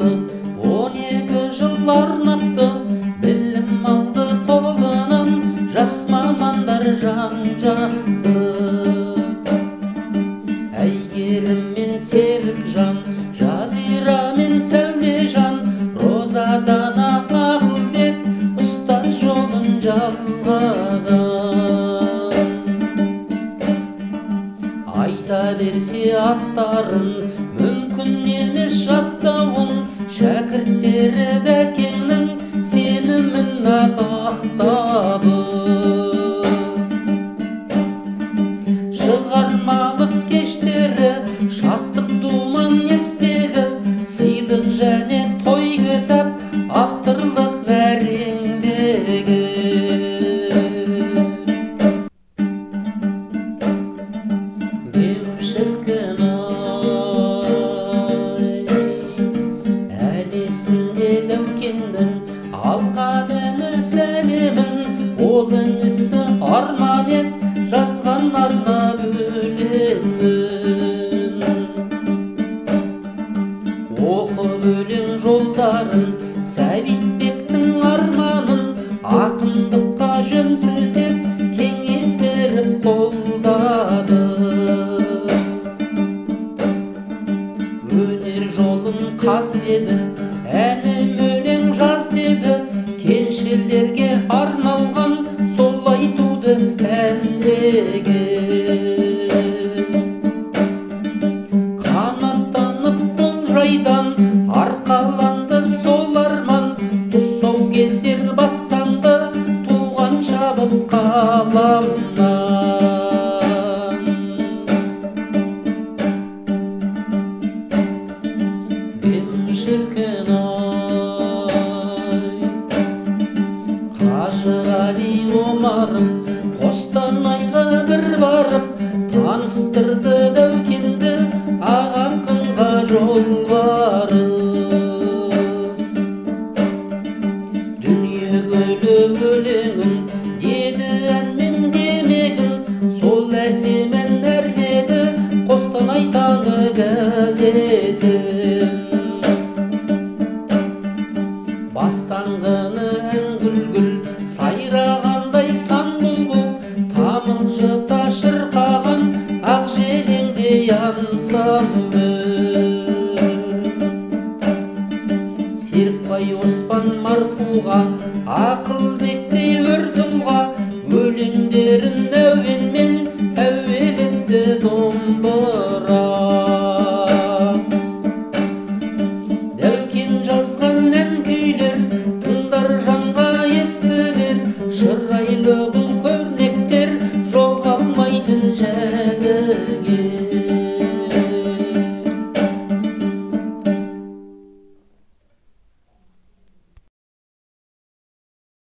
жақты, 12 жыл арнапты, білім алды қолынан, жас мамандар жан-жақты. Әйгерім мен Серікжан, Жазира мен Сәулежан, Розадан Ақылбек ұстаз жолын жалғаған. Айта берсе аттарын, мүмкін емес жаттауын, шәкірттері Дәкеңнің сенімін ақтады. Шығармалық кештері, шаттық думан естегі, сыйлық және той кітап, авторлық бәреңдегі. Беу шіркін ай, әлі есінде Дәукеннің алған іні сәлемін, ол інісі арман ет жазған арнап өлеңін. Оқып өлең жолдарын, Сәбитбектің арманын, ақындыққа жөн сілтеп, кеңес беріп қолдады. Өнер жолын қаз деді, әнім өлең жаз деді, келшілерге арналған солай туды әндегі. Қанаттанып бұл жайдан арқаланды сол арман, тұсау кесер бастанды туған шабыт қаламнан. Беу шіркін ай, Қажығали Омаров Қостанайға бір барып, таныстырды Дәукенді ақ ақынға жолбарыс. Дүние гүлі өлеңін деді әнмен демегін, сол әсемен әрледі Қостанай таңы газетін. Бастаңғыны ән гүл-гүл сайрағандай сан бұлбұл, тамылжыта шырқаған ақ желеңде янсам Серікбай Оспан Марфуға, Ақылбектей өр тұлға, өлеңдерін әуенмен әуелетті домбыра. Дәукен жазған ән күйлер, тыңдар жанға естілер, шырайлы бұл көрнектер жоғалмайтын жәдігер.